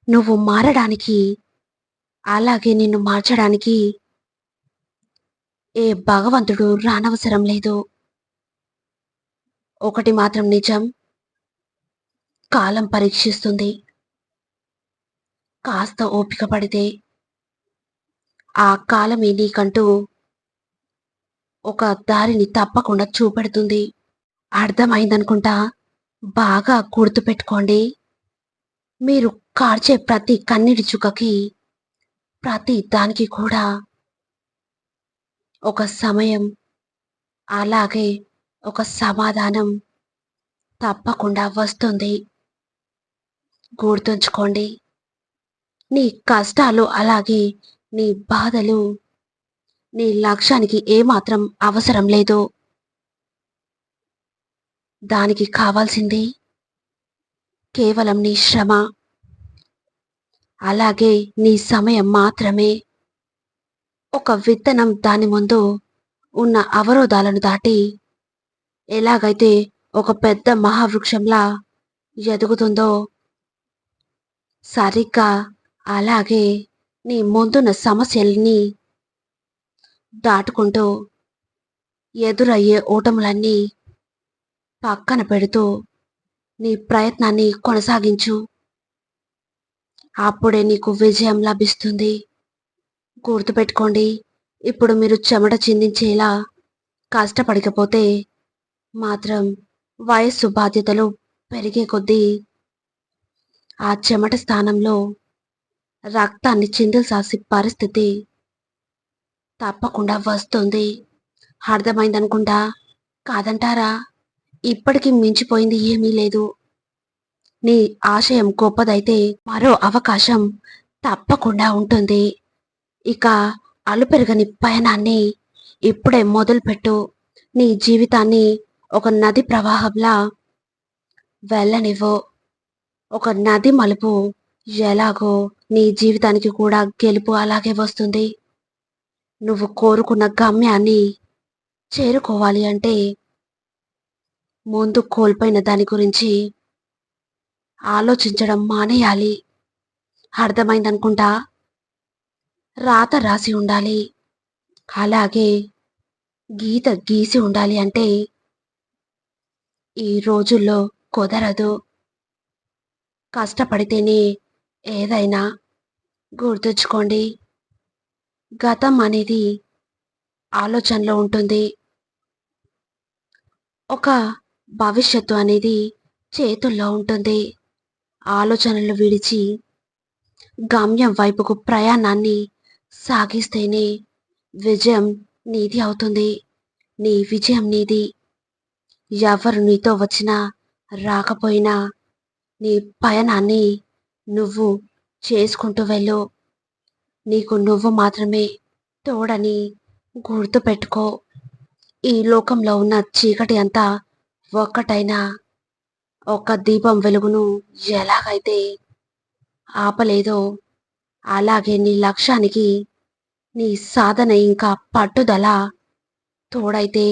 నువ్వు మారడానికి, అలాగే నిన్ను మార్చడానికి ఏ భగవంతుడు రానవసరం లేదు. ఒకటి మాత్రం నిజం, కాలం పరీక్షిస్తుంది. కాస్త ఓపిక పడితే ఆ కాలమే నీకంటూ ఒక దారిని తప్పకుండా చూపెడుతుంది. అర్థమైందనుకుంటా. బాగా గుర్తుపెట్టుకోండి. మీరు కార్చే ప్రతి కన్నీటి చుక్కకి, ప్రతి దానికి కూడా ఒక సమయం, అలాగే ఒక సమాధానం తప్పకుండా వస్తుంది. గుర్తుంచుకోండి. నీ కష్టాలు, అలాగే నీ బాధలు నీ లక్ష్యానికి ఏమాత్రం అవసరం లేదు. దానికి కావాల్సింది కేవలం నీ శ్రమ, అలాగే నీ సమయం మాత్రమే. ఒక విత్తనం దాని ముందు ఉన్న అవరోధాలను దాటి ఎలాగైతే ఒక పెద్ద మహావృక్షంలా ఎదుగుతుందో, సరిగ్గా అలాగే నీ ముందున్న సమస్యల్ని దాటుకుంటూ ఎదురయ్యే ఓటములన్నీ పక్కన పెడుతూ నీ ప్రయత్నాన్ని కొనసాగించు. అప్పుడే నీకు విజయం లభిస్తుంది. గుర్తుపెట్టుకోండి. ఇప్పుడు మీరు చెమట చిందించేలా కష్టపడకపోతే మాత్రం వయస్సు, బాధ్యతలు పెరిగే కొద్దీ ఆ చెమట స్థానంలో రక్తాన్ని చిందిల్చాల్సిన పరిస్థితి తప్పకుండా వస్తుంది. అర్థమైందనుకుంటా. కాదంటారా? ఇప్పటికి మించిపోయింది ఏమీ లేదు. నీ ఆశయం గొప్పదైతే మరో అవకాశం తప్పకుండా ఉంటుంది. ఇక అలుపెరగని పయనాన్ని ఇప్పుడే మొదలుపెట్టు. నీ జీవితాన్ని ఒక నది ప్రవాహంలా వెళ్ళనివ్వు. ఒక నది మలుపు ఎలాగో నీ జీవితానికి కూడా గెలుపు అలాగే వస్తుంది. నువ్వు కోరుకున్న గమ్యాన్ని చేరుకోవాలి అంటే ముందు కోల్పోయిన దాని గురించి ఆలోచించడం మానేయాలి. అర్థమైందనుకుంటా. రాత రాసి ఉండాలి, అలాగే గీత గీసి ఉండాలి అంటే ఈ రోజుల్లో కుదరదు. కష్టపడితేనే ఏదైనా. గుర్తుంచుకోండి. గతం అనేది ఆలోచనలో ఉంటుంది. ఒక భవిష్యత్తు అనేది చేతుల్లో ఉంటుంది. ఆలోచనలు విడిచి గమ్యం వైపుకు ప్రయాణాన్ని సాగిస్తేనే విజయం నీది అవుతుంది. నీ విజయం నీది. ఎవరు నీతో వచ్చినా రాకపోయినా నీ పయనాన్ని నువ్వు చేసుకుంటూ వెళ్ళు. నీకు నువ్వు మాత్రమే తోడని గుర్తుపెట్టుకో. ఈ లోకంలో ఉన్న చీకటి అంతా ఒక్కటైనా ఒక్క దీపం వెలుగును ఎలాగైతే ఆపలేదో, అలాగే నీ లక్ష్యానికి నీ సాధన ఇంకా పట్టుదల తోడైతే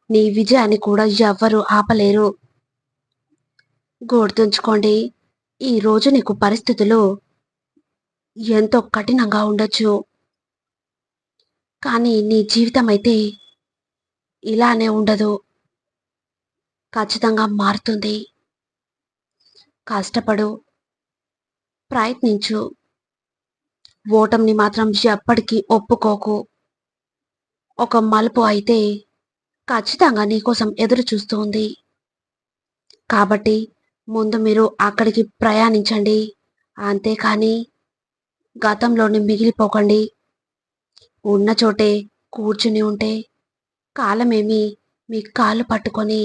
నీ విజయాన్ని కూడా ఎవ్వరూ ఆపలేరు. గుర్తుంచుకోండి. ఈ రోజు నీకు పరిస్థితులు ఎంతో కఠినంగా ఉండొచ్చు. కానీ నీ జీవితం అయితే ఇలానే ఉండదు. ఖచ్చితంగా మారుతుంది. కష్టపడు, ప్రయత్నించు. ఓటమిని మాత్రం ఎప్పటికీ ఒప్పుకోకు. ఒక మలుపు అయితే ఖచ్చితంగా నీకోసం ఎదురు చూస్తూ ఉంది. కాబట్టి ముందు మీరు అక్కడికి ప్రయాణించండి. అంతేకాని గతంలోని మిగిలిపోకండి. ఉన్న చోటే కూర్చుని ఉంటే కాలమేమి మీ కాళ్ళు పట్టుకొని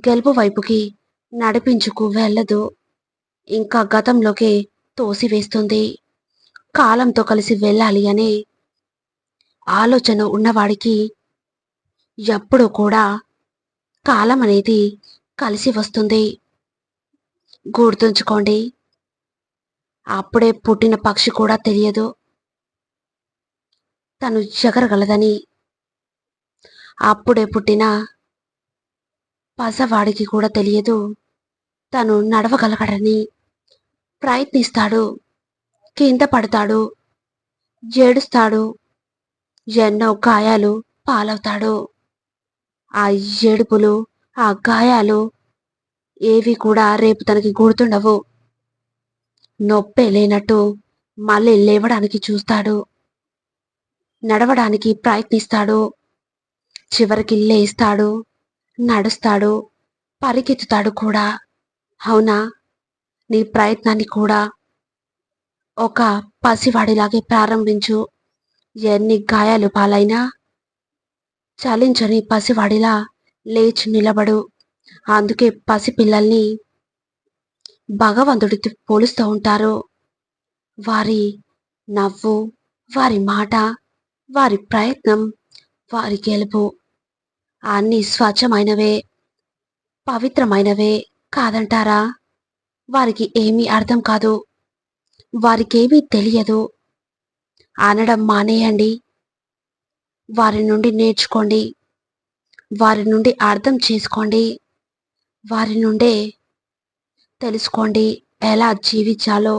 గెలుపు వైపుకి నడిపించుకు వెళ్ళదు. ఇంకా గతంలోకే తోసివేస్తుంది. కాలంతో కలిసి వెళ్ళాలి అనే ఆలోచన ఉన్నవాడికి ఎప్పుడూ కూడా కాలం అనేది కలిసి వస్తుంది. గుర్తుంచుకోండి. అప్పుడే పుట్టిన పక్షి కూడా తెలియదు తను ఎగరగలదని. అప్పుడే పుట్టిన పసవాడికి కూడా తెలియదు తను నడవగలగడని. ప్రయత్నిస్తాడు, కింద పడతాడు, ఏడుస్తాడు, ఎన్నో గాయాలు పాలవుతాడు. ఆ ఏడుపులు, ఆ గాయాలు ఏవి కూడా రేపు తనకి గుర్తుండవు. నొప్పే లేనట్టు మళ్ళీ లేవడానికి చూస్తాడు, నడవడానికి ప్రయత్నిస్తాడు, చివరికి లేస్తాడు, నడుస్తాడు, పరిగెత్తుతాడు కూడా. అవునా? నీ ప్రయత్నాన్ని కూడా ఒక పసివాడిలాగే ప్రారంభించు. ఎన్ని గాయాలు పాలైనా చలించని పసివాడిలా లేచి నిలబడు. అందుకే పసిపిల్లల్ని భగవంతుడితో పోలుస్తూ ఉంటారు. వారి నవ్వు, వారి మాట, వారి ప్రయత్నం, వారి గెలుపు అన్నీ స్వచ్ఛమైనవే, పవిత్రమైనవే కాదంటారా? వారికి ఏమీ అర్థం కాదు, వారికేమీ తెలియదు అనడం మానేయండి. వారి నుండి నేర్చుకోండి, వారి నుండి అర్థం చేసుకోండి, వారి నుండే తెలుసుకోండి ఎలా జీవించాలో,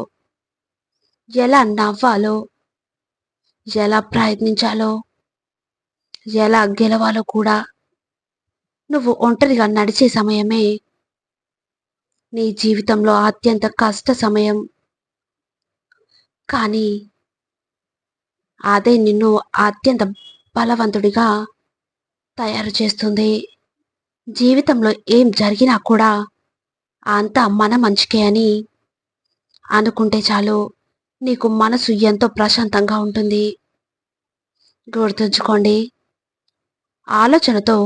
ఎలా నవ్వాలో, ఎలా ప్రయత్నించాలో, ఎలా గెలవాలో కూడా. నువ్వు ఒంటరిగా నడిచే సమయమే నీ జీవితంలో అత్యంత కష్ట సమయం. కానీ అదే నిన్ను అత్యంత బలవంతుడిగా తయారు చేస్తుంది. జీవితంలో ఏం జరిగినా కూడా అంతా మన మంచికే అని అనుకుంటే చాలు, నీకు మనసు ఎంతో ప్రశాంతంగా ఉంటుంది. గుర్తుంచుకోండి, ఆలోచనతో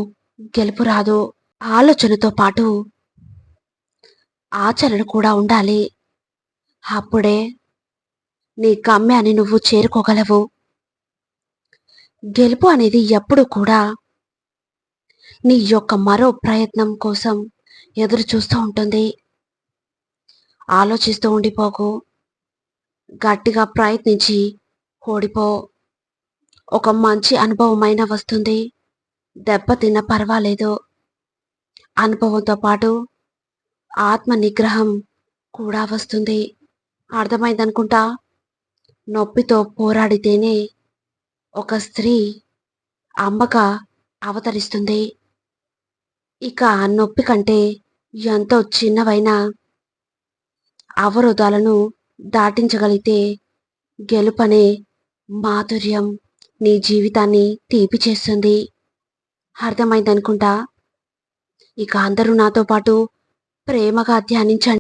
గెలుపు రాదు. ఆలోచనతో పాటు ఆచరణ కూడా ఉండాలి. అప్పుడే నీ గమ్యాన్ని నువ్వు చేరుకోగలవు. గెలుపు అనేది ఎప్పుడు కూడా నీ యొక్క మరో ప్రయత్నం కోసం ఎదురు చూస్తూ ఉంటుంది. ఆలోచిస్తూ ఉండిపోకు, గట్టిగా ప్రయత్నించి ఓడిపో. ఒక మంచి అనుభవమైన వస్తుంది, దెబ్బతిన్న పర్వాలేదు. అనుభవంతో పాటు ఆత్మ నిగ్రహం కూడా వస్తుంది. అర్థమైందనుకుంటా. నొప్పితో పోరాడితేనే ఒక స్త్రీ అమ్మగా అవతరిస్తుంది. ఇక ఆ నొప్పి కంటే ఎంతో చిన్నవైన అవరోధాలను దాటించగలిగితే గెలుపనే మాధుర్యం నీ జీవితాన్ని తీపి చేస్తుంది. అర్థమైందనుకుంటా. ఇక అందరూ నాతో పాటు ప్రేమగా ధ్యానించండి.